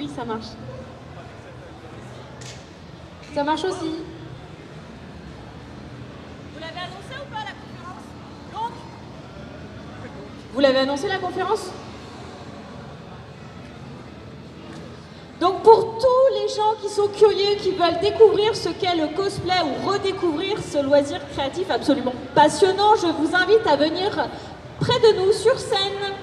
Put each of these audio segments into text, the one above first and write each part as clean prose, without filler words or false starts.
Oui, ça marche. Ça marche aussi. Vous l'avez annoncé ou pas la conférence? Donc Vous l'avez annoncé la conférence? Donc pour tous les gens qui sont curieux, qui veulent découvrir ce qu'est le cosplay ou redécouvrir ce loisir créatif absolument passionnant, je vous invite à venir près de nous sur scène.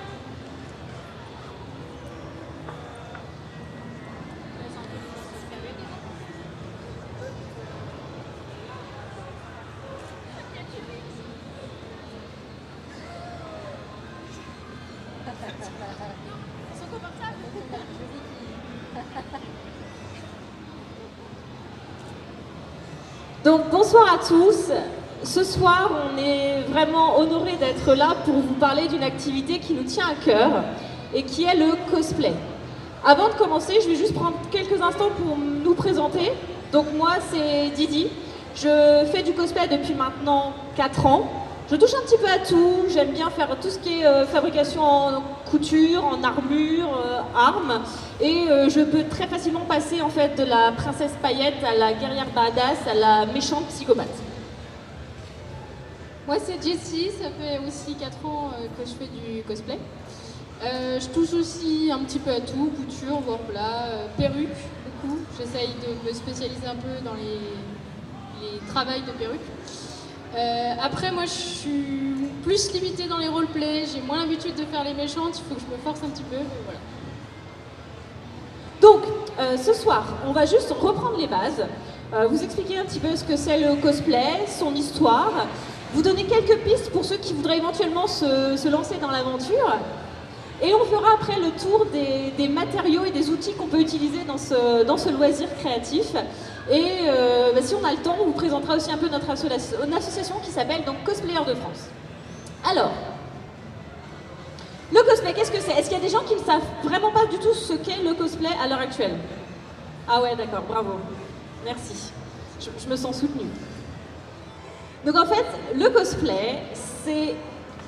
Donc bonsoir à tous. Ce soir, on est vraiment honorés d'être là pour vous parler d'une activité qui nous tient à cœur et qui est le cosplay. Avant de commencer, je vais juste prendre quelques instants pour nous présenter. Donc moi, c'est Didi. Je fais du cosplay depuis maintenant 4 ans. Je touche un petit peu à tout. J'aime bien faire tout ce qui est fabrication en couture, en armure, armes. Et je peux très facilement passer en fait de la princesse paillette à la guerrière badass à la méchante psychopathe. Moi c'est Jessie, ça fait aussi 4 ans que je fais du cosplay. Je touche aussi un petit peu à tout, couture, voilà, perruque, beaucoup. J'essaye de me spécialiser un peu dans les travails de perruque. Après moi je suis plus limitée dans les roleplays, j'ai moins l'habitude de faire les méchantes, il faut que je me force un petit peu, mais voilà. Donc, ce soir, on va juste reprendre les bases, vous expliquer un petit peu ce que c'est le cosplay, son histoire, vous donner quelques pistes pour ceux qui voudraient éventuellement se lancer dans l'aventure. Et on fera après le tour des matériaux et des outils qu'on peut utiliser dans ce loisir créatif. Et si on a le temps, on vous présentera aussi un peu notre association qui s'appelle donc Cosplayers de France. Alors, le cosplay, qu'est-ce que c'est? Est-ce qu'il y a des gens qui ne savent vraiment pas du tout ce qu'est le cosplay à l'heure actuelle? Ah ouais, d'accord, bravo. Merci. Je me sens soutenue. Donc en fait, le cosplay, c'est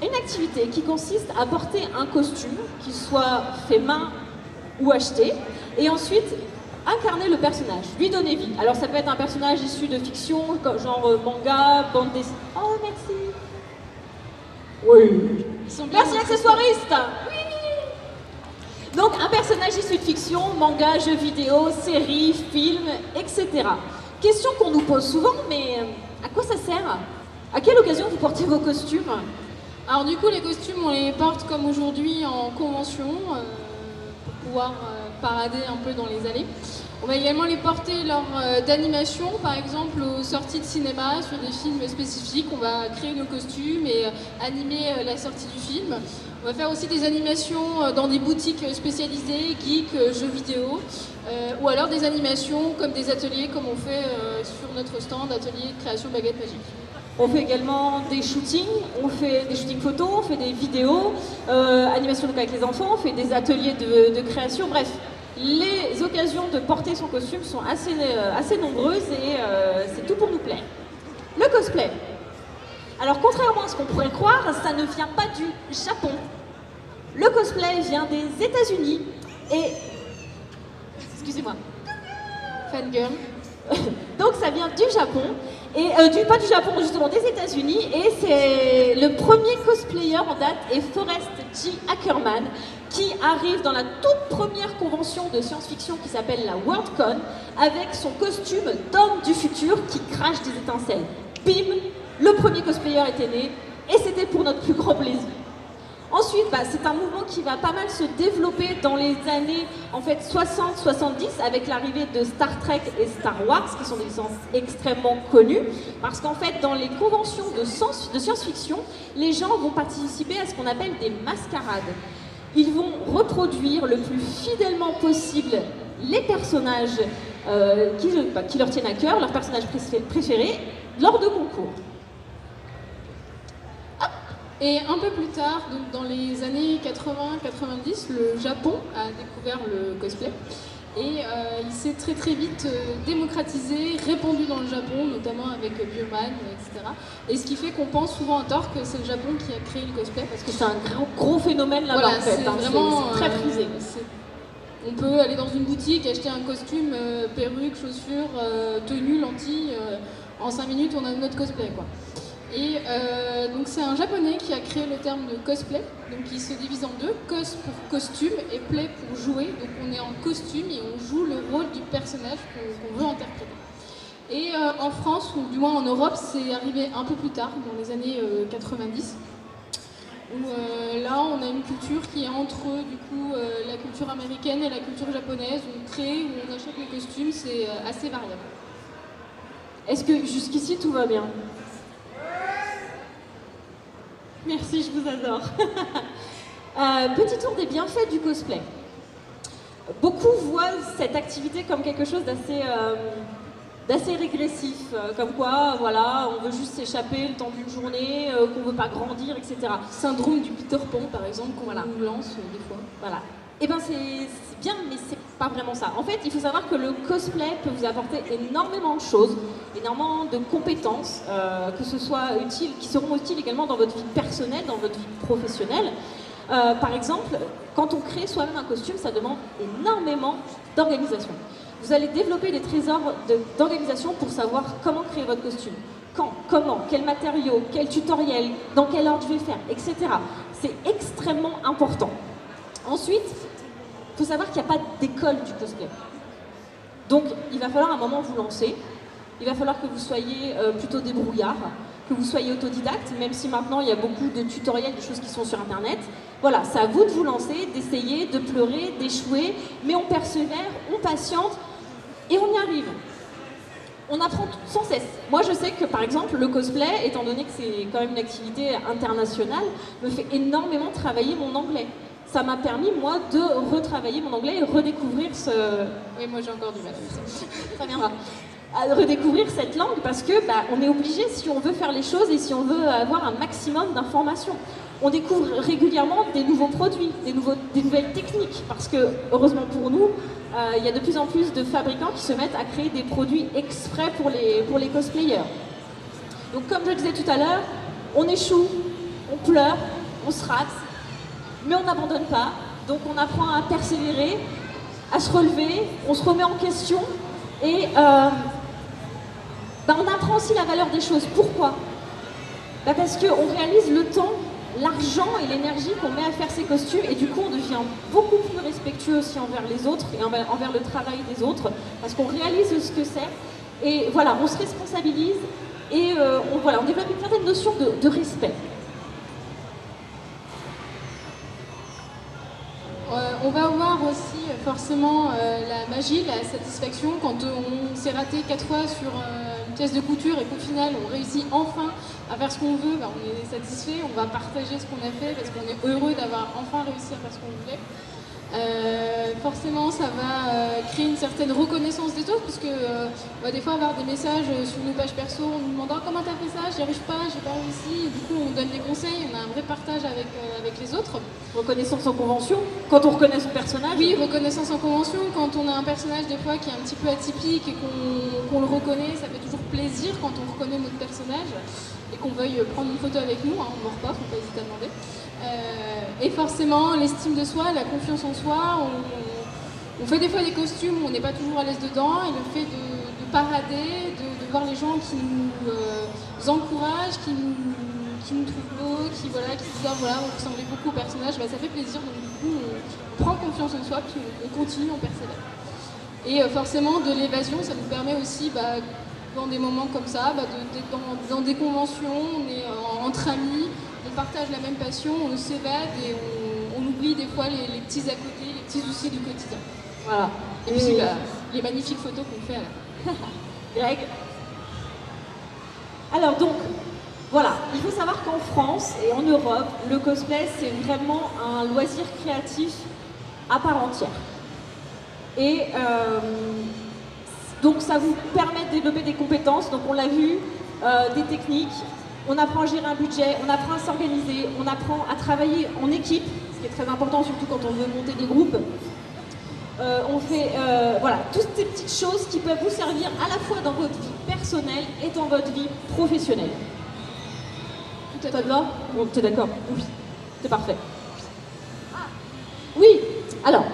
une activité qui consiste à porter un costume, qui soit fait main ou acheté, et ensuite incarner le personnage, lui donner vie. Alors ça peut être un personnage issu de fiction, genre manga, bande dessinée. Oh, merci. Oui. Merci accessoiriste. Oui. Donc un personnage issu de fiction, manga, jeux vidéo, séries, films, etc. Question qu'on nous pose souvent, mais à quoi ça sert? À quelle occasion vous portez vos costumes? Alors du coup les costumes on les porte comme aujourd'hui en convention pour pouvoir parader un peu dans les allées. On va également les porter lors d'animations, par exemple aux sorties de cinéma sur des films spécifiques. On va créer nos costumes et animer la sortie du film. On va faire aussi des animations dans des boutiques spécialisées, geeks, jeux vidéo, ou alors des animations comme des ateliers comme on fait sur notre stand, atelier de création baguette magique. On fait également des shootings, on fait des shootings photos, on fait des vidéos, animation donc avec les enfants, on fait des ateliers de création, bref. Les occasions de porter son costume sont assez nombreuses et c'est tout pour nous plaire. Le cosplay. Alors contrairement à ce qu'on pourrait croire, ça ne vient pas du Japon. Le cosplay vient des États-Unis et... Excusez-moi. Fangirl. Donc ça vient du Japon, et pas du Japon justement, des États-Unis, et c'est le premier cosplayer en date est Forrest G. Ackerman, qui arrive dans la toute première convention de science-fiction qui s'appelle la Worldcon, avec son costume d'homme du futur qui crache des étincelles. Bim, le premier cosplayer était né, et c'était pour notre plus grand plaisir. Ensuite, c'est un mouvement qui va pas mal se développer dans les années en fait 60-70 avec l'arrivée de Star Trek et Star Wars, qui sont des licences extrêmement connues, parce qu'en fait dans les conventions de science-fiction, les gens vont participer à ce qu'on appelle des mascarades. Ils vont reproduire le plus fidèlement possible les personnages qui leur tiennent à cœur, leurs personnages préférés, lors de concours. Et un peu plus tard, donc dans les années 80-90, le Japon a découvert le cosplay et il s'est très vite démocratisé, répandu dans le Japon, notamment avec Bioman, etc. Et ce qui fait qu'on pense souvent à tort que c'est le Japon qui a créé le cosplay parce que c'est un gros phénomène là-bas, voilà, en fait. C'est vraiment c'est très prisé. On peut aller dans une boutique, acheter un costume, perruque, chaussures, tenue, lentilles. En 5 minutes, on a notre cosplay, quoi. Et donc c'est un japonais qui a créé le terme de cosplay. Donc il se divise en deux, cos pour costume et play pour jouer. Donc on est en costume et on joue le rôle du personnage qu'on veut interpréter. Et en France, ou du moins en Europe, c'est arrivé un peu plus tard, dans les années 90. Où là, on a une culture qui est entre du coup la culture américaine et la culture japonaise. On crée, où on achète les costumes, c'est assez variable. Est-ce que jusqu'ici tout va bien? Merci, je vous adore. Petit tour des bienfaits du cosplay. Beaucoup voient cette activité comme quelque chose d'assez régressif, comme quoi, voilà, on veut juste s'échapper le temps d'une journée, qu'on ne veut pas grandir, etc. Syndrome du Peter Pan, par exemple, qu'on Voilà. nous lance des fois. Voilà. Eh bien, c'est bien, mais c'est pas vraiment ça. En fait, il faut savoir que le cosplay peut vous apporter énormément de choses, énormément de compétences, que ce soit utile, qui seront utiles également dans votre vie personnelle, dans votre vie professionnelle. Par exemple, quand on crée soi-même un costume, ça demande énormément d'organisation. Vous allez développer des trésors d'organisation pour savoir comment créer votre costume. Quand, comment, quels matériaux, quel tutoriel, dans quel ordre je vais faire, etc. C'est extrêmement important. Ensuite, il faut savoir qu'il n'y a pas d'école du cosplay. Donc, il va falloir à un moment vous lancer. Il va falloir que vous soyez plutôt débrouillard, que vous soyez autodidacte, même si maintenant il y a beaucoup de tutoriels, de choses qui sont sur Internet. Voilà, c'est à vous de vous lancer, d'essayer, de pleurer, d'échouer, mais on persévère, on patiente et on y arrive. On apprend sans cesse. Moi, je sais que, par exemple, le cosplay, étant donné que c'est quand même une activité internationale, me fait énormément travailler mon anglais. Ça m'a permis, moi, de retravailler mon anglais et redécouvrir ce... Oui, moi j'ai encore du mal avec ça. Très bien. À redécouvrir cette langue parce que on est obligé si on veut faire les choses et si on veut avoir un maximum d'informations. On découvre régulièrement des nouveaux produits, des nouvelles techniques parce que, heureusement pour nous, il y a de plus en plus de fabricants qui se mettent à créer des produits exprès pour les cosplayers. Donc comme je le disais tout à l'heure, on échoue, on pleure, on se rate, mais on n'abandonne pas. Donc on apprend à persévérer, à se relever, on se remet en question et on apprend aussi la valeur des choses. Pourquoi? Parce qu'on réalise le temps, l'argent et l'énergie qu'on met à faire ces costumes et du coup on devient beaucoup plus respectueux aussi envers les autres et envers le travail des autres parce qu'on réalise ce que c'est et voilà, on se responsabilise et on développe une certaine notion de respect. On va avoir aussi forcément la magie, la satisfaction quand on s'est raté 4 fois sur une pièce de couture et qu'au final on réussit enfin à faire ce qu'on veut, on est satisfait, on va partager ce qu'on a fait parce qu'on est heureux d'avoir enfin réussi à faire ce qu'on voulait. Forcément ça va créer une certaine reconnaissance des autres parce que on va des fois avoir des messages sur nos pages perso en nous demandant comment t'as fait ça, j'y arrive pas, j'ai pas réussi, et du coup on donne des conseils, on a un vrai partage avec les autres. Reconnaissance en convention, quand on reconnaît son personnage. Oui, reconnaissance en convention, quand on a un personnage des fois qui est un petit peu atypique et qu'on le reconnaît, ça fait toujours plaisir quand on reconnaît notre personnage et qu'on veuille prendre une photo avec nous, on ne mord pas, faut pas hésiter à demander. Et forcément, l'estime de soi, la confiance en soi, on fait des fois des costumes où on n'est pas toujours à l'aise dedans, et le fait de parader, de voir les gens qui nous encouragent, qui nous trouvent beaux, qui se disent voilà, vous ressemblez beaucoup au personnage, ça fait plaisir, donc du coup on prend confiance en soi, puis on continue, on persévère. Et forcément de l'évasion, ça nous permet aussi dans des moments comme ça, dans des conventions, on est entre amis, on partage la même passion, on s'évade et on oublie des fois les petits à côté, les petits soucis du quotidien. Voilà. Et puis les magnifiques photos qu'on fait là. Greg. Alors donc, voilà, il faut savoir qu'en France et en Europe, le cosplay c'est vraiment un loisir créatif à part entière. Et donc ça vous permet de développer des compétences, donc on l'a vu, des techniques, on apprend à gérer un budget, on apprend à s'organiser, on apprend à travailler en équipe, ce qui est très important surtout quand on veut monter des groupes. On fait toutes ces petites choses qui peuvent vous servir à la fois dans votre vie personnelle et dans votre vie professionnelle. Tout à fait. Bon, t'es d'accord? Oui, c'est parfait. Oui, alors,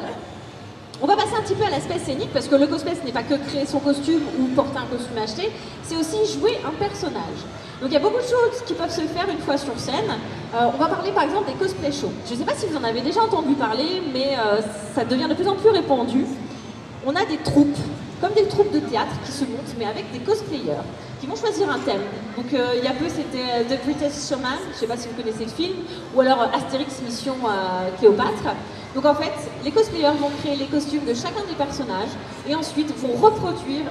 on va passer un petit peu à l'aspect scénique, parce que le cosplay, ce n'est pas que créer son costume ou porter un costume acheté, c'est aussi jouer un personnage. Donc il y a beaucoup de choses qui peuvent se faire une fois sur scène. On va parler par exemple des cosplay shows. Je ne sais pas si vous en avez déjà entendu parler, mais ça devient de plus en plus répandu. On a des troupes, comme des troupes de théâtre qui se montent, mais avec des cosplayers, qui vont choisir un thème. Donc il y a peu c'était The Greatest Showman, je ne sais pas si vous connaissez le film, ou alors Astérix Mission Cléopâtre. Donc en fait, les cosplayers vont créer les costumes de chacun des personnages et ensuite vont reproduire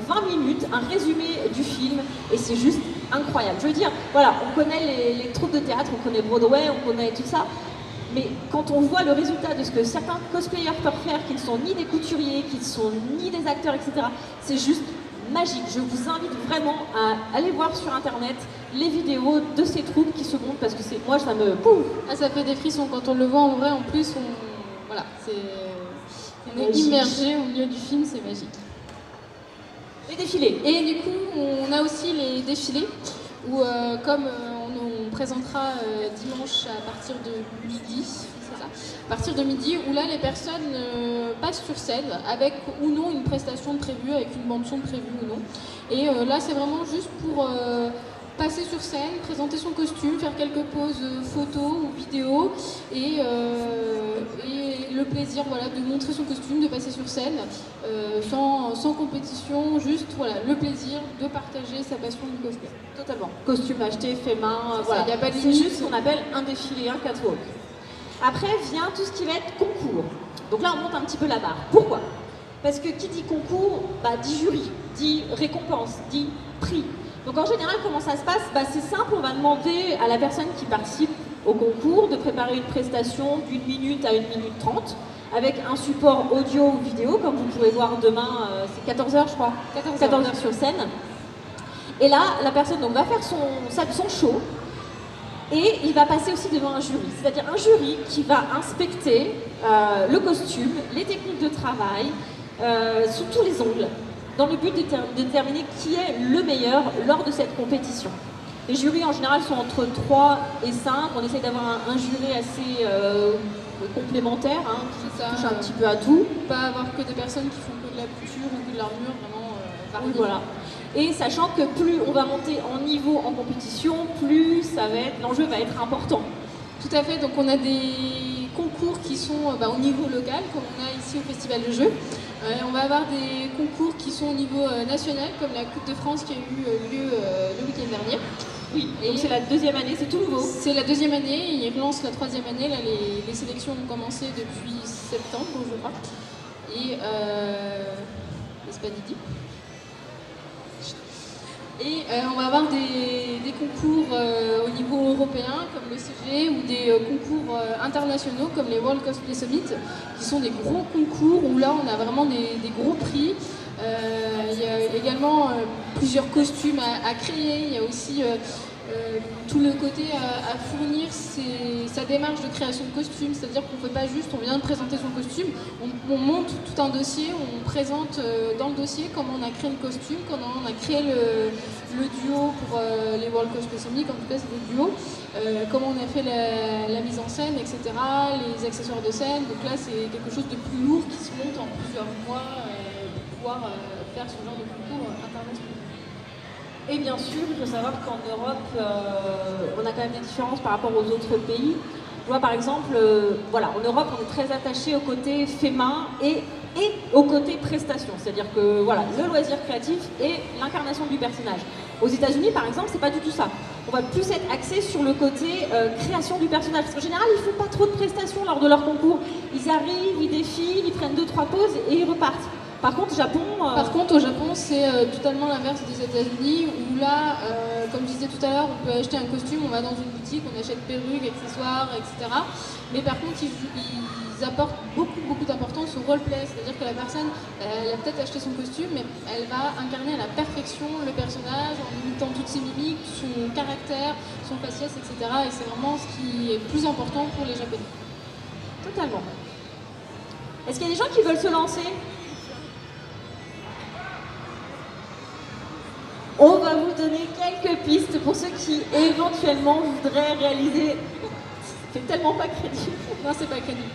en 20 minutes un résumé du film et c'est juste incroyable. Je veux dire, voilà, on connaît les troupes de théâtre, on connaît Broadway, on connaît tout ça, mais quand on voit le résultat de ce que certains cosplayers peuvent faire, qui ne sont ni des couturiers, qui ne sont ni des acteurs, etc., c'est juste magique. Je vous invite vraiment à aller voir sur internet les vidéos de ces troupes qui se montent parce que moi ça me... Pouf. Ah, ça fait des frissons quand on le voit en vrai, en plus voilà, on est immergé au milieu du film, c'est magique. Les défilés. Et du coup, on a aussi les défilés où, comme on présentera dimanche à partir de midi, c'est ça, à partir de midi, où là les personnes passent sur scène avec ou non une prestation prévue, avec une bande-son prévue ou non. Et là, c'est vraiment juste pour passer sur scène, présenter son costume, faire quelques poses photos ou vidéos et le plaisir voilà, de montrer son costume, de passer sur scène sans compétition, juste voilà, le plaisir de partager sa passion du cosplay. Totalement. Costume acheté, fait main, voilà. Il y a pas de c'est limite. juste ce qu'on appelle un défilé, un catwalk. Après vient tout ce qui va être concours. Donc là on monte un petit peu la barre. Pourquoi? Parce que qui dit concours, dit jury, dit récompense, dit prix. Donc en général, comment ça se passe? C'est simple, on va demander à la personne qui participe au concours de préparer une prestation d'1 minute à 1 minute 30 avec un support audio ou vidéo, comme vous pourrez voir demain, c'est 14h je crois, 14h sur scène. Et là, la personne donc, va faire son show et il va passer aussi devant un jury, c'est-à-dire un jury qui va inspecter le costume, les techniques de travail, sous tous les angles, dans le but de déterminer qui est le meilleur lors de cette compétition. Les jurys en général sont entre 3 et 5, on essaie d'avoir un jury assez complémentaire, qui touche un petit peu à tout. Pas avoir que des personnes qui font que de la couture ou que de l'armure, vraiment variées. Oui, voilà. Et sachant que plus on va monter en niveau en compétition, plus l'enjeu va être important. Tout à fait, donc on a des concours qui sont au niveau local, comme on a ici au Festival de Jeux. On va avoir des concours qui sont au niveau national, comme la Coupe de France qui a eu lieu le week-end dernier. Oui, et c'est la deuxième année, c'est tout nouveau. C'est la deuxième année, ils relancent la troisième année. Là, les sélections ont commencé depuis septembre, je crois. Et c'est pas Didi. Et on va avoir des concours au niveau européen, comme le CG, ou des concours internationaux, comme les World Cosplay Summit, qui sont des gros concours où là, on a vraiment des gros prix. Il y a également plusieurs costumes à créer. Il y a aussi tout le côté à fournir sa démarche de création de costume, c'est-à-dire qu'on ne fait pas juste, on vient de présenter son costume, on monte tout un dossier, on présente dans le dossier comment on a créé le costume, comment on a créé le duo pour les World Cosplay Summit, en tout cas c'est des duos, comment on a fait la mise en scène, etc., les accessoires de scène. Donc là c'est quelque chose de plus lourd qui se monte en plusieurs mois pour pouvoir faire ce genre de concours international. Et bien sûr, il faut savoir qu'en Europe, on a quand même des différences par rapport aux autres pays. Je vois par exemple, en Europe, on est très attaché au côté fait main et au côté prestation. C'est-à-dire que le loisir créatif et l'incarnation du personnage. Aux États-Unis, par exemple, c'est pas du tout ça. On va plus être axé sur le côté création du personnage. Parce qu'en général, ils font pas trop de prestations lors de leur concours. Ils arrivent, ils défilent, ils prennent 2-3 pauses et ils repartent. Par contre, au Japon, c'est totalement l'inverse des États-Unis, où là, comme je disais tout à l'heure, on peut acheter un costume, on va dans une boutique, on achète perruques, accessoires, etc. Mais par contre, ils apportent beaucoup d'importance au roleplay, c'est-à-dire que la personne, elle a peut-être acheté son costume, mais elle va incarner à la perfection le personnage en imitant toutes ses mimiques, son caractère, son faciès, etc. Et c'est vraiment ce qui est le plus important pour les Japonais. Totalement. Est-ce qu'il y a des gens qui veulent se lancer ? On va vous donner quelques pistes pour ceux qui éventuellement voudraient réaliser. C'est tellement pas crédible. Non, c'est pas crédible.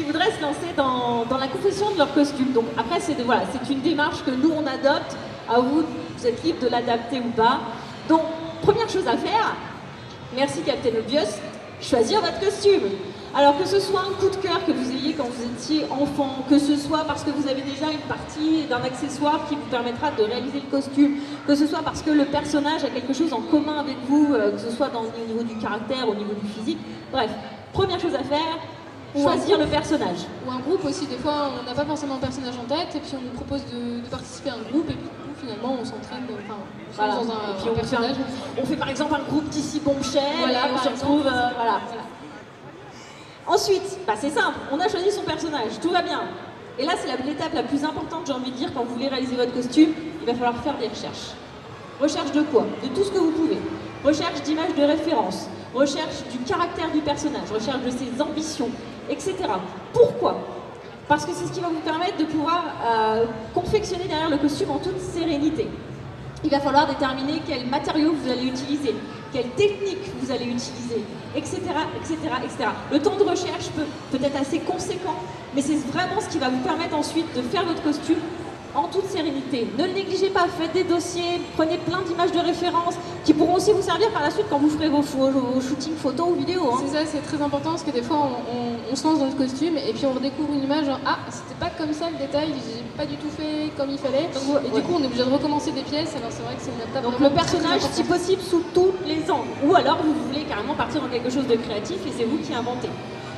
qui voudraient se lancer dans la confection de leur costume. Donc après, c'est voilà, c'est une démarche que nous, on adopte. À vous, vous êtes libre de l'adapter ou pas. Donc, première chose à faire, merci Captain Obvious, choisir votre costume. Alors que ce soit un coup de cœur que vous ayez quand vous étiez enfant, que ce soit parce que vous avez déjà une partie d'un accessoire qui vous permettra de réaliser le costume, que ce soit parce que le personnage a quelque chose en commun avec vous, que ce soit au niveau du caractère, au niveau du physique. Bref, première chose à faire, choisir le personnage. Ou un groupe aussi, des fois on n'a pas forcément un personnage en tête et puis on nous propose de participer à un groupe et puis finalement on s'entraîne voilà. dans un personnage. On fait par exemple un groupe d'ici Bombshell, voilà, et on se retrouve, voilà. Ensuite, bah c'est simple, on a choisi son personnage, tout va bien. Et là, c'est l'étape la plus importante, j'ai envie de dire, quand vous voulez réaliser votre costume, il va falloir faire des recherches. Recherche de quoi? De tout ce que vous pouvez. Recherche d'images de référence, recherche du caractère du personnage, recherche de ses ambitions, etc. Pourquoi? Parce que c'est ce qui va vous permettre de pouvoir confectionner derrière le costume en toute sérénité. Il va falloir déterminer quels matériaux vous allez utiliser, quelle technique vous allez utiliser, etc., etc., etc. Le temps de recherche peut être assez conséquent, mais c'est vraiment ce qui va vous permettre ensuite de faire votre costume en toute sérénité. Ne le négligez pas, faites des dossiers, prenez plein d'images de référence qui pourront aussi vous servir par la suite quand vous ferez vos shootings photos ou vidéos. Hein. C'est ça, c'est très important parce que des fois on se lance dans le costume et puis on redécouvre une image genre ah c'était pas comme ça le détail, j'ai pas du tout fait comme il fallait. Donc, et du coup on est obligé de recommencer des pièces, alors c'est vrai que c'est une étape. Donc le personnage si possible sous tous les angles. Ou alors vous voulez carrément partir dans quelque chose de créatif et c'est vous qui inventez.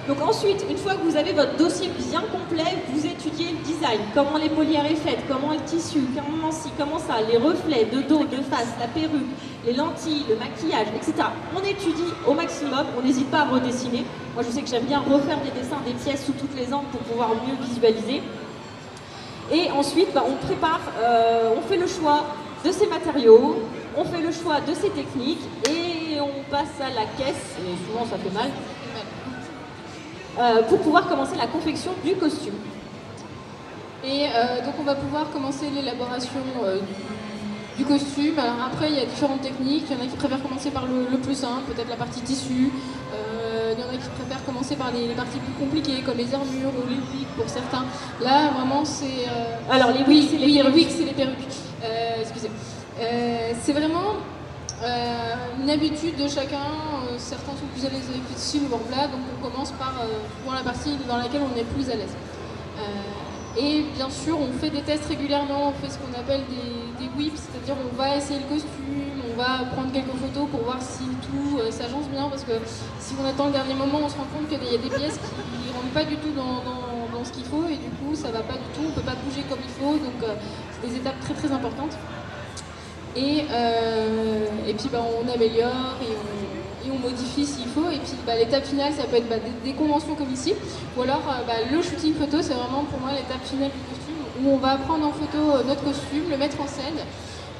Donc ensuite, une fois que vous avez votre dossier bien complet, vous étudiez le design, comment les polières est faite, comment le tissu, comment ci, comment ça, les reflets de dos, de face, la perruque, les lentilles, le maquillage, etc. On étudie au maximum, on n'hésite pas à redessiner. Moi je sais que j'aime bien refaire des dessins, des pièces sous toutes les angles pour pouvoir mieux visualiser. Et ensuite, on prépare, on fait le choix de ses matériaux, on fait le choix de ses techniques et on passe à la caisse, et souvent ça fait mal. Pour pouvoir commencer la confection du costume. Et donc on va pouvoir commencer l'élaboration du costume. Alors après il y a différentes techniques, il y en a qui préfèrent commencer par le plus simple, peut-être la partie tissu, il y en a qui préfèrent commencer par les parties plus compliquées comme les armures ou les wigs pour certains. Là vraiment c'est... Alors les wigs c'est les perruques. Excusez. C'est vraiment... une habitude de chacun, certains sont plus à l'aise avec le tissu, le bord-plat, donc on commence par la partie dans laquelle on est plus à l'aise. Et bien sûr, on fait des tests régulièrement, on fait ce qu'on appelle des whips, c'est-à-dire on va essayer le costume, on va prendre quelques photos pour voir si tout s'agence bien, parce que si on attend le dernier moment, on se rend compte qu'il y a des pièces qui ne rentrent pas du tout dans ce qu'il faut, et du coup ça va pas du tout, on ne peut pas bouger comme il faut, donc c'est des étapes très très importantes. Et puis on améliore et on modifie s'il faut. Et puis l'étape finale, ça peut être des conventions comme ici. Ou alors le shooting photo, c'est vraiment pour moi l'étape finale du costume où on va prendre en photo notre costume, le mettre en scène.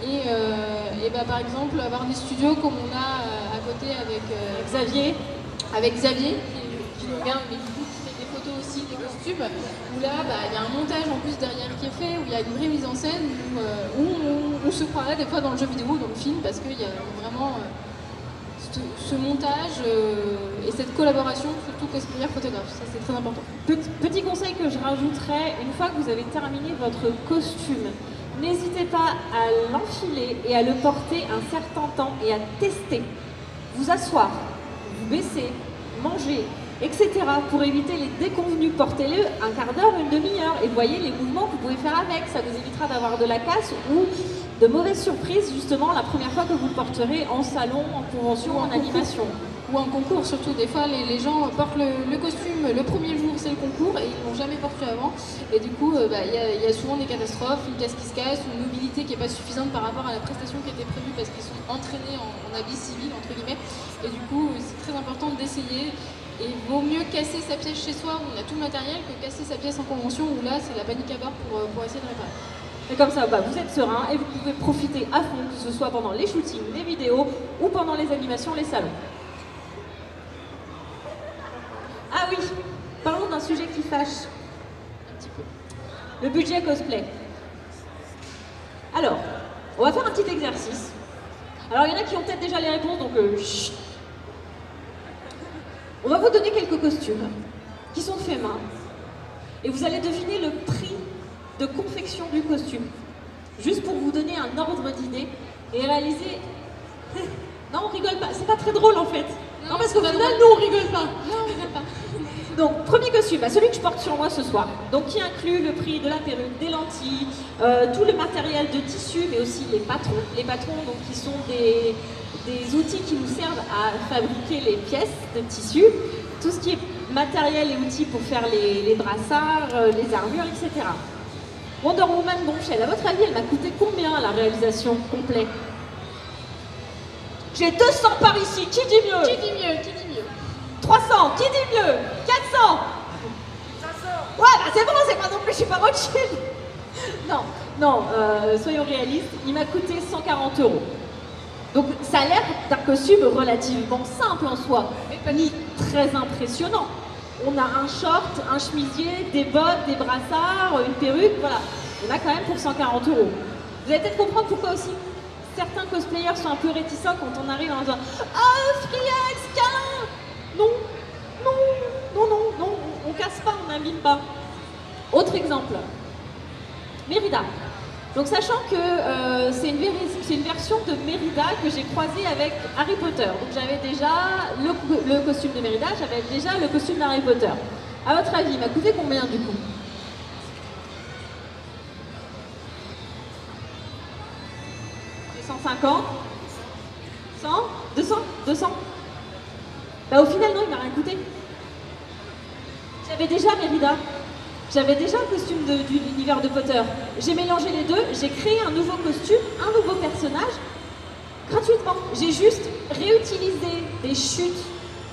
Et par exemple, avoir des studios comme on a à côté avec Xavier, qui nous regarde, mais qui fait des photos aussi des costumes, où là il y a un montage en plus derrière qui est fait, où il y a une vraie mise en scène, où on se croirait des fois dans le jeu vidéo ou dans le film, parce qu'il y a vraiment ce montage et cette collaboration, surtout cosplayer-photographe, ça c'est très important. Petit conseil que je rajouterais, une fois que vous avez terminé votre costume, n'hésitez pas à l'enfiler et à le porter un certain temps et à tester. Vous asseoir, vous baisser, manger, etc. pour éviter les déconvenus. Portez-le un quart d'heure, une demi-heure et voyez les mouvements que vous pouvez faire avec. Ça vous évitera d'avoir de la casse ou de mauvaises surprises justement la première fois que vous le porterez en salon, en convention, en animation. Ou en concours, surtout des fois les gens portent le costume le premier jour, c'est le concours et ils ne l'ont jamais porté avant. Et du coup, y a souvent des catastrophes, une caisse qui se casse, une mobilité qui n'est pas suffisante par rapport à la prestation qui était prévue parce qu'ils sont entraînés en habit civil, entre guillemets. Et du coup, c'est très important d'essayer. Et il vaut mieux casser sa pièce chez soi où on a tout le matériel que casser sa pièce en convention où là, c'est la panique à bord pour essayer de réparer. Et comme ça, vous êtes serein et vous pouvez profiter à fond, que ce soit pendant les shootings, les vidéos ou pendant les animations, les salons. Ah oui, parlons d'un sujet qui fâche un petit peu. Le budget cosplay. Alors, on va faire un petit exercice. Alors, il y en a qui ont peut-être déjà les réponses, donc chut. On va vous donner quelques costumes qui sont faits main, Et vous allez deviner le prix de confection du costume. Juste pour vous donner un ordre d'idée et réaliser... Non, on rigole pas, c'est pas très drôle en fait. Non, parce qu'au final, nous on rigole pas. Non, on rigole pas. Donc, premier costume, celui que je porte sur moi ce soir. Donc, qui inclut le prix de la perruque, des lentilles, tout le matériel de tissu, mais aussi les patrons. Les patrons, donc, qui sont des outils qui nous servent à fabriquer les pièces de tissu. Tout ce qui est matériel et outils pour faire les brassards, les armures, etc. Wonder Woman Bombshell, à votre avis, elle m'a coûté combien la réalisation complète? J'ai 200 par ici, qui dit mieux? Qui dit mieux? Qui dit mieux? 300, qui dit mieux? 400. 500. Ouais, bah c'est bon, c'est pas non plus, je suis pas Rothschild. Non, soyons réalistes, il m'a coûté 140 €. Donc ça a l'air d'un costume relativement simple en soi, mais pas ni très impressionnant. On a un short, un chemisier, des bottes, des brassards, une perruque, voilà. On a quand même pour 140 €. Vous allez peut-être comprendre pourquoi aussi certains cosplayers sont un peu réticents quand on arrive en disant « Ah, Friex, câlin !» Non, on casse pas, on n'abîme pas. Autre exemple, Mérida. Donc sachant que c'est une version de Mérida que j'ai croisée avec Harry Potter. Donc j'avais déjà le costume de Mérida, j'avais déjà le costume d'Harry Potter. À votre avis, il m'a coûté combien du coup? 150? 100? 200? Bah au final non, il m'a rien coûté. J'avais déjà Mérida. J'avais déjà un costume de l'univers de Potter. J'ai mélangé les deux, j'ai créé un nouveau costume, un nouveau personnage, gratuitement. J'ai juste réutilisé des chutes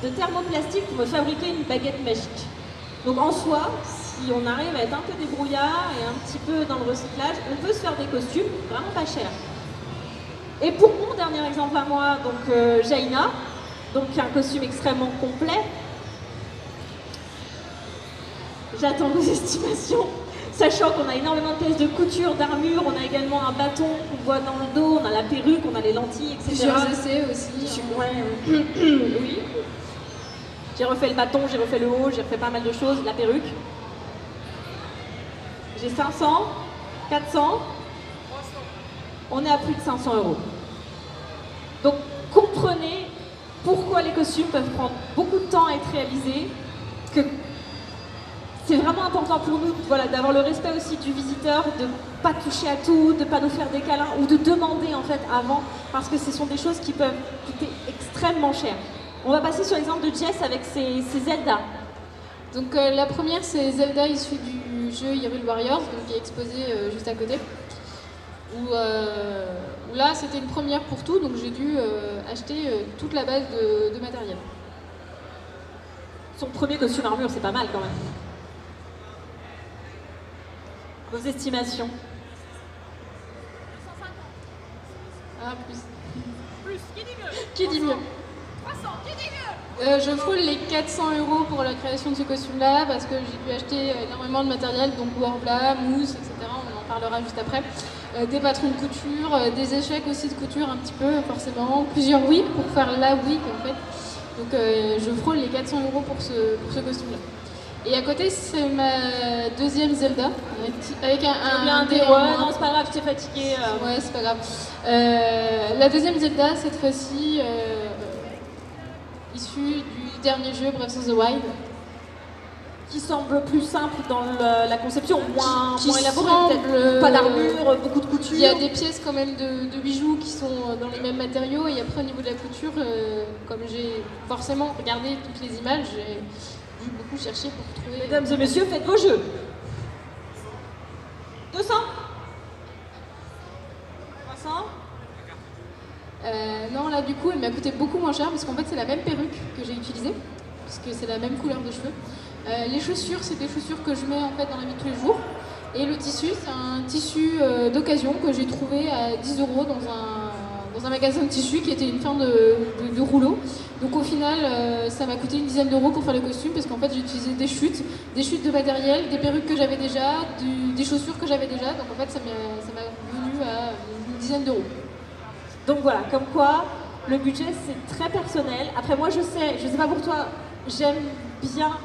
de thermoplastique pour me fabriquer une baguette magique. Donc en soi, si on arrive à être un peu débrouillard et un petit peu dans le recyclage, on peut se faire des costumes vraiment pas chers. Et pour mon dernier exemple à moi, donc Jaina, donc un costume extrêmement complet. J'attends vos estimations, sachant qu'on a énormément de pièces de couture, d'armure, on a également un bâton qu'on voit dans le dos, on a la perruque, on a les lentilles, etc. Plusieurs essais aussi. Ouais. Oui. J'ai refait le bâton, j'ai refait le haut, j'ai refait pas mal de choses, la perruque. J'ai 500, 400, on est à plus de 500 €. Donc comprenez pourquoi les costumes peuvent prendre beaucoup de temps à être réalisés, que c'est vraiment important pour nous, voilà, d'avoir le respect aussi du visiteur, de ne pas toucher à tout, de ne pas nous faire des câlins ou de demander en fait avant, parce que ce sont des choses qui peuvent coûter extrêmement cher. On va passer sur l'exemple de Jess avec ses Zelda. Donc la première, c'est Zelda issue du jeu Hyrule Warriors, donc qui est exposé juste à côté. Où là, c'était une première pour tout, donc j'ai dû acheter toute la base de matériel. Son premier costume armure, c'est pas mal quand même. Vos estimations? 250. Ah, plus. Plus, qui dit mieux? Qui dit mieux? 300, qui dit mieux? Je frôle les 400 € pour la création de ce costume-là, parce que j'ai dû acheter énormément de matériel, donc Warbla, mousse, etc. On en parlera juste après. Des patrons de couture, des échecs aussi de couture un petit peu, forcément. Plusieurs wigs pour faire la wig, en fait. Donc je frôle les 400 € pour ce costume-là. Et à côté, c'est ma deuxième Zelda, avec un dé. Ouais, non, c'est pas grave, je t'ai fatiguée. Ouais, c'est pas grave. La deuxième Zelda, cette fois-ci, issue du dernier jeu Breath of the Wild. Qui semble plus simple dans la conception, moins élaborée, semble, peut-être pas d'armure, beaucoup de couture. Il y a des pièces quand même de bijoux qui sont dans les mêmes matériaux, et après au niveau de la couture, comme j'ai forcément regardé toutes les images, j'ai dû beaucoup chercher pour trouver... Mesdames et messieurs, faites vos jeux. 200 300 Non, là du coup, elle m'a coûté beaucoup moins cher, parce qu'en fait c'est la même perruque que j'ai utilisée, puisque c'est la même couleur de cheveux. Les chaussures, c'est des chaussures que je mets en fait dans la vie de tous les jours. Et le tissu, c'est un tissu d'occasion que j'ai trouvé à 10 € dans un magasin de tissu qui était une fin de rouleau. Donc au final, ça m'a coûté une dizaine d'euros pour faire le costume, parce qu'en fait j'ai utilisé des chutes de matériel, des perruques que j'avais déjà, des chaussures que j'avais déjà. Donc en fait ça m'a venu à une dizaine d'euros. Donc voilà, comme quoi le budget c'est très personnel. Après moi je sais pas pour toi, j'aime bien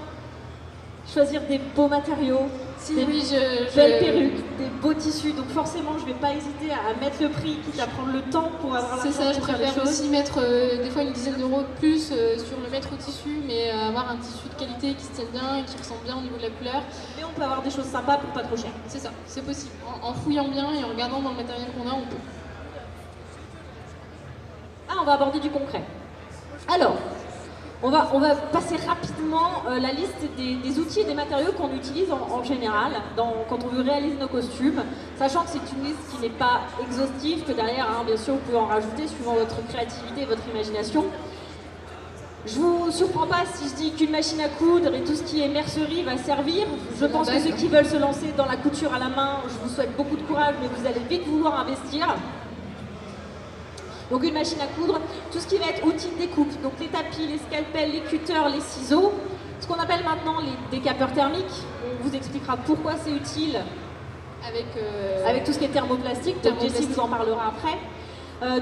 choisir des beaux matériaux, des belles perruques, des beaux tissus. Donc forcément, je ne vais pas hésiter à mettre le prix, quitte à prendre le temps pour avoir la C'est ça, je pour faire les préfère choses. aussi mettre des fois une dizaine d'euros de plus sur le mètre au tissu, mais avoir un tissu de qualité qui se tienne bien et qui ressemble bien au niveau de la couleur. Mais on peut avoir des choses sympas pour pas trop cher. C'est ça, c'est possible. En fouillant bien et en regardant dans le matériel qu'on a, on peut. Ah, on va aborder du concret. Alors, on va passer rapidement la liste des outils et des matériaux qu'on utilise en général quand on veut réaliser nos costumes, sachant que c'est une liste qui n'est pas exhaustive, que derrière, hein, bien sûr, vous pouvez en rajouter suivant votre créativité et votre imagination. Je vous surprends pas si je dis qu'une machine à coudre et tout ce qui est mercerie va servir. Je pense que ceux qui veulent se lancer dans la couture à la main, je vous souhaite beaucoup de courage, mais vous allez vite vouloir investir. Donc une machine à coudre, tout ce qui va être outils de découpe, donc les tapis, les scalpels, les cutters, les ciseaux, ce qu'on appelle maintenant les décapeurs thermiques. On vous expliquera pourquoi c'est utile avec tout ce qui est thermoplastique, donc Jessie vous en parlera après.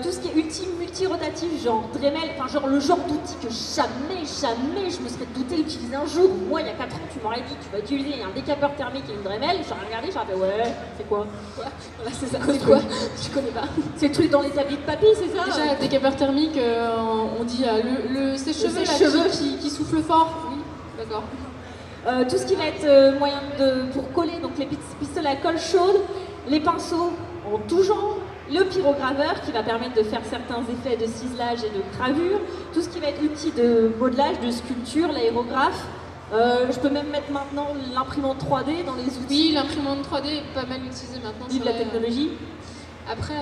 Tout ce qui est outil multi-rotatif, genre Dremel, enfin genre le genre d'outil que jamais je me serais douté d'utiliser un jour. Moi il y a 4 ans tu m'aurais dit tu vas utiliser un décapeur thermique et une Dremel, j'aurais regardé, j'aurais fait ouais, c'est quoi? Voilà, c'est ça, c'est quoi? Je connais pas. C'est le truc dans les habits de papy, c'est ça? Déjà décapeur thermique, on dit le sèche-cheveux qui souffle fort. Oui, d'accord. Tout ce qui va être moyen pour coller, donc les pistolets à colle chaude, les pinceaux en tout genre, le pyrograveur qui va permettre de faire certains effets de ciselage et de gravure, tout ce qui va être outil de modelage, de sculpture, l'aérographe. Je peux même mettre maintenant l'imprimante 3D dans les outils. Oui, l'imprimante 3D est pas mal utilisée maintenant. Vive la technologie. Après,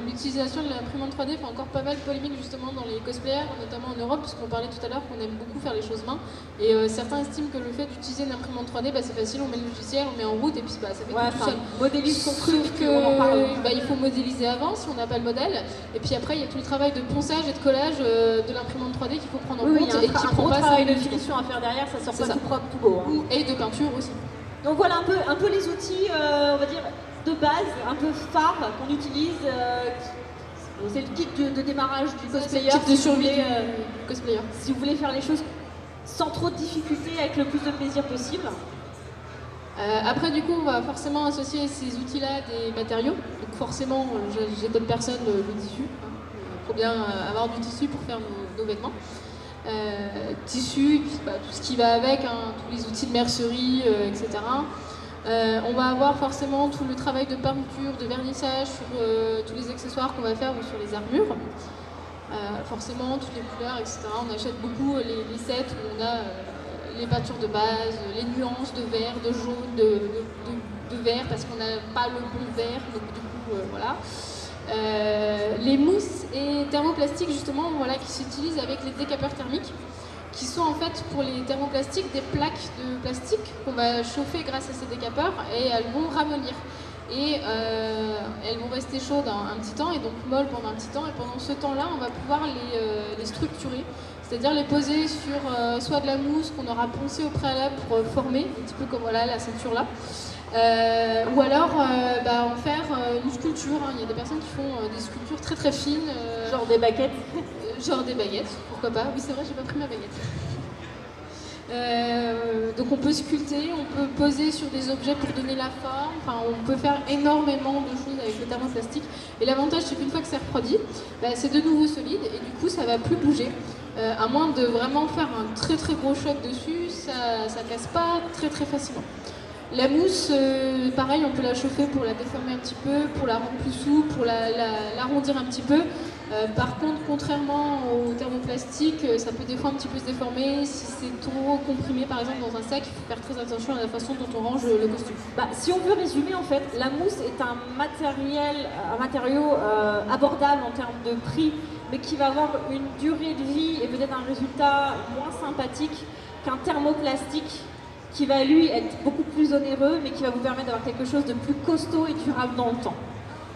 l'utilisation de l'imprimante 3D fait encore pas mal de polémique justement dans les cosplayers, notamment en Europe, puisqu'on parlait tout à l'heure qu'on aime beaucoup faire les choses main. Et certains estiment que le fait d'utiliser une imprimante 3D, bah, c'est facile, on met le logiciel, on met en route et puis bah, ça fait tout seul. Modélise son truc, il faut modéliser avant si on n'a pas le modèle. Et puis après, il y a tout le travail de ponçage et de collage de l'imprimante 3D qu'il faut prendre en compte et qui prend pas travail de finition à faire derrière, ça sort pas tout propre, tout beau. Hein. Et de peinture aussi. Donc voilà un peu les outils, on va dire, de base, un peu phare qu'on utilise. C'est le kit de démarrage du cosplayer. Le kit de survie du cosplayer. Si vous voulez faire les choses sans trop de difficultés, avec le plus de plaisir possible. Après, du coup, on va forcément associer ces outils-là des matériaux. Donc forcément, j'ai d'autres personnes le tissu. Il faut bien avoir du tissu pour faire nos vêtements. Tissu, puis, tout ce qui va avec, hein, tous les outils de mercerie, etc. On va avoir forcément tout le travail de peinture, de vernissage sur tous les accessoires qu'on va faire ou sur les armures. Forcément, toutes les couleurs, etc. On achète beaucoup les sets où on a les peintures de base, les nuances de vert, de jaune, de vert, parce qu'on n'a pas le bon vert, donc du coup, voilà. Les mousses et thermoplastiques, justement, voilà, qui s'utilisent avec les décapeurs thermiques, qui sont en fait pour les thermoplastiques des plaques de plastique qu'on va chauffer grâce à ces décapeurs et elles vont ramollir. Et elles vont rester chaudes un petit temps et donc molles pendant un petit temps. Et pendant ce temps-là, on va pouvoir les structurer, c'est-à-dire les poser sur soit de la mousse qu'on aura poncée au préalable pour former, un petit peu comme voilà, la ceinture là. Ou alors en faire une sculpture. Hein. Il y a des personnes qui font des sculptures très très fines. Genre des baguettes. Genre des baguettes, pourquoi pas. Oui, c'est vrai, j'ai pas pris ma baguette. Donc on peut sculpter, on peut poser sur des objets pour donner la forme, enfin on peut faire énormément de choses avec le thermoplastique. Et l'avantage c'est qu'une fois que c'est refroidi, c'est de nouveau solide et du coup ça va plus bouger. À moins de vraiment faire un très très gros choc dessus, ça casse pas très très facilement. La mousse, pareil, on peut la chauffer pour la déformer un petit peu, pour la rendre plus souple, pour l'arrondir un petit peu. Par contre, contrairement au thermoplastique, ça peut des fois un petit peu se déformer. Si c'est trop comprimé, par exemple, dans un sac, il faut faire très attention à la façon dont on range le costume. Si on veut résumer, en fait, la mousse est un matériau abordable en termes de prix, mais qui va avoir une durée de vie et peut-être un résultat moins sympathique qu'un thermoplastique, qui va lui être beaucoup plus onéreux, mais qui va vous permettre d'avoir quelque chose de plus costaud et durable dans le temps.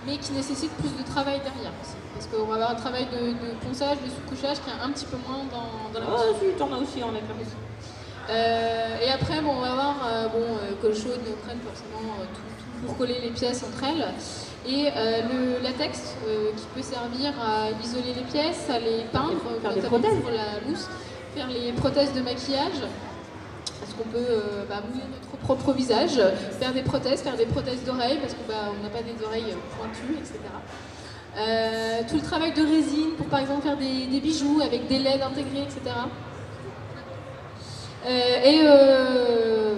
Mais qui nécessite plus de travail derrière aussi. Parce qu'on va avoir un travail de ponçage, de sous-couchage qui est un petit peu moins dans la mousse. Oui, t'en as aussi en éclat aussi. Et après, on va avoir colle chaude, néoprène, forcément, tout pour coller les pièces entre elles. Et le latex qui peut servir à isoler les pièces, à les peindre, faire des prothèses pour la mousse, faire les prothèses de maquillage. parce qu'on peut mouiller notre propre visage, faire des prothèses d'oreilles, parce qu'on n'a pas des oreilles pointues, etc. Tout le travail de résine pour par exemple faire des bijoux avec des LED intégrés, etc.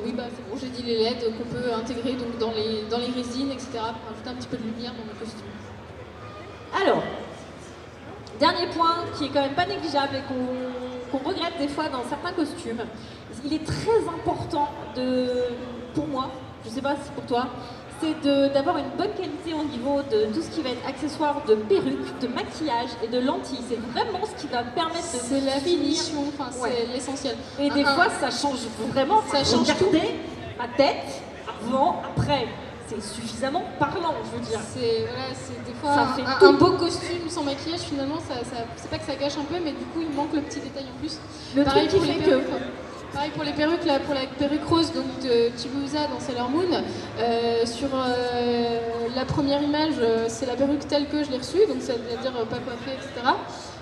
Oui, c'est bon, j'ai dit les LED qu'on peut intégrer donc, dans les résines, etc. pour ajouter un petit peu de lumière dans nos costumes. Alors, dernier point qui est quand même pas négligeable et qu'on regrette des fois dans certains costumes, il est très important pour moi, je sais pas si pour toi, c'est d'avoir une bonne qualité au niveau de tout ce qui va être accessoires de perruques, de maquillage et de lentilles. C'est vraiment ce qui va permettre de c'est la finition, c'est l'essentiel. Et des fois, ça change vraiment. Ça change tout. Regardez ma tête, avant, après. C'est suffisamment parlant, je veux dire. C'est des fois ça fait un beau costume sans maquillage, finalement, c'est pas que ça gâche un peu, mais du coup, il manque le petit détail en plus. Pareil pour les perruques. Pareil pour les perruques, là, pour la perruque rose donc, de Chibuza dans Sailor Moon. Sur la première image, c'est la perruque telle que je l'ai reçue, donc c'est-à-dire pas coiffée, etc.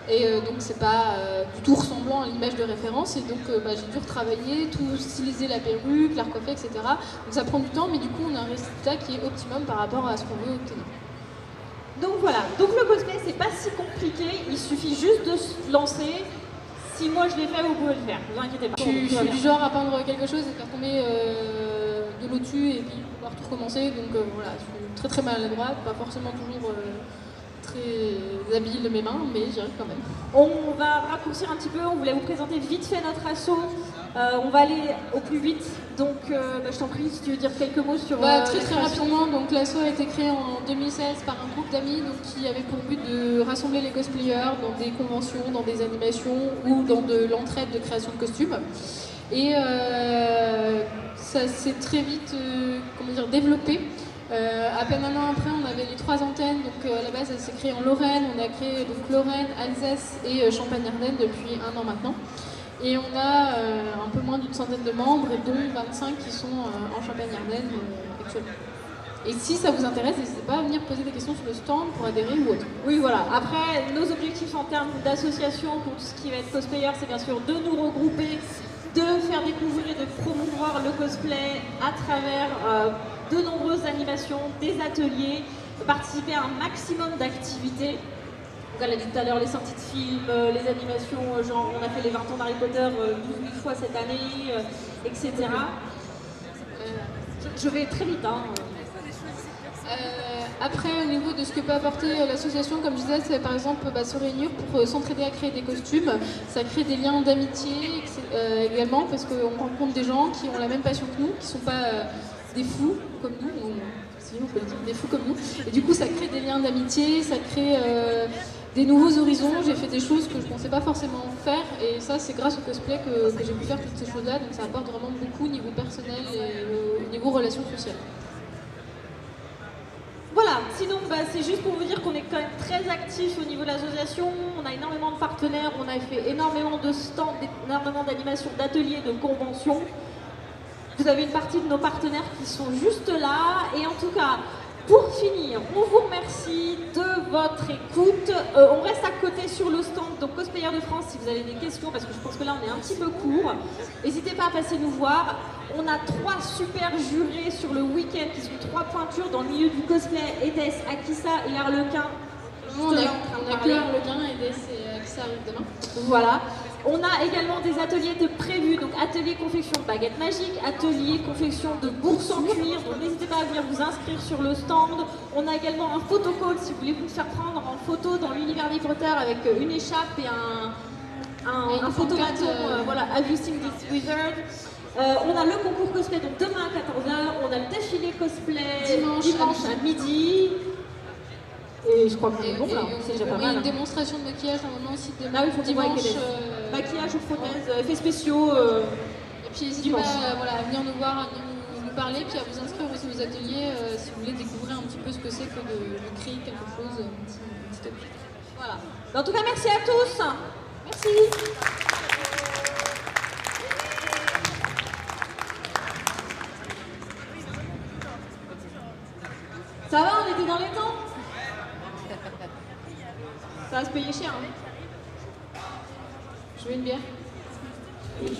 Et donc c'est pas du tout ressemblant à l'image de référence, et donc j'ai dû retravailler, tout styliser la perruque, la recoiffer, etc. Donc ça prend du temps, mais du coup on a un résultat qui est optimum par rapport à ce qu'on veut obtenir. Donc voilà, donc le cosplay c'est pas si compliqué, il suffit juste de se lancer. Si moi je l'ai fait, vous pouvez le faire, ne vous inquiétez pas. Je suis du genre à peindre quelque chose et faire tomber de l'eau dessus et puis pouvoir tout recommencer, donc voilà, je suis très très maladroite, pas forcément toujours très habile de mes mains, mais j'y arrive quand même. On va raccourcir un petit peu, on voulait vous présenter vite fait notre asso. On va aller au plus vite, donc je t'en prie si tu veux dire quelques mots sur très rapidement, donc l'asso a été créée en 2016 par un groupe d'amis qui avait pour but de rassembler les cosplayers dans des conventions, dans des animations ou dans de l'entraide de création de costumes. Et ça s'est très vite développé. À peine un an après, on avait les 3 antennes, donc à la base elle s'est créée en Lorraine, on a créé donc Lorraine, Alsace et Champagne-Ardenne depuis 1 an maintenant. Et on a un peu moins d'une centaine de membres, dont 25 qui sont en Champagne-Ardenne actuellement. Et si ça vous intéresse, n'hésitez pas à venir poser des questions sur le stand pour adhérer ou autre. Oui, voilà. Après, nos objectifs en termes d'association pour tout ce qui va être cosplayer, c'est bien sûr de nous regrouper, de faire découvrir et de promouvoir le cosplay à travers de nombreuses animations, des ateliers, de participer à un maximum d'activités. Donc, elle a dit tout à l'heure les sorties de films, les animations, genre on a fait les 20 ans d'Harry Potter 12 000 fois cette année, etc. Je vais très vite. Après, au niveau de ce que peut apporter l'association, comme je disais, c'est par exemple se réunir pour s'entraider à créer des costumes. Ça crée des liens d'amitié également, parce qu'on rencontre des gens qui ont la même passion que nous, qui ne sont pas des fous comme nous, si on peut le dire, des fous comme nous. Et du coup, ça crée des liens d'amitié, ça crée des nouveaux horizons. J'ai fait des choses que je ne pensais pas forcément faire, et ça, c'est grâce au cosplay que j'ai pu faire toutes ces choses-là. Donc ça apporte vraiment beaucoup au niveau personnel et au niveau relations sociales. Voilà, sinon c'est juste pour vous dire qu'on est quand même très actifs au niveau de l'association, on a énormément de partenaires, on a fait énormément de stands, énormément d'animations, d'ateliers, de conventions. Vous avez une partie de nos partenaires qui sont juste là, et en tout cas, pour finir, on vous remercie de votre écoute. On reste à côté sur le stand, donc Cosplayer de France, si vous avez des questions, parce que je pense que là on est un petit peu court. N'hésitez pas à passer nous voir. On a 3 super jurés sur le week-end qui sont 3 pointures dans le milieu du cosplay, Edes, Akissa et Harlequin. On a que Harlequin, Edes et Akissa arrivent demain. Voilà. On a également des ateliers de prévus, donc atelier confection de baguettes magiques, atelier confection de bourses en cuir, donc n'hésitez pas à venir vous inscrire sur le stand. On a également un photocall si vous voulez vous faire prendre en photo dans l'univers Harry Potter avec une écharpe et un photomaton, voilà, Have You Seen This Wizard. On a le concours cosplay donc demain à 14h, on a le défilé cosplay dimanche à midi. Et je crois qu'on est bon là, c'est déjà pas mal. Une démonstration de maquillage normalement aussi demain. Ah oui, il faut dimanche. Maquillage ou prothèses, effets spéciaux. Et puis n'hésitez pas à venir nous voir, à venir nous parler, puis à vous inscrire aussi aux ateliers si vous voulez découvrir un petit peu ce que c'est que de créer quelque chose, un petit objet. Voilà. En tout cas, merci à tous. Merci. Ça va, on était dans les temps? Ça va se payer cher, hein? Je veux une bière. Une 2.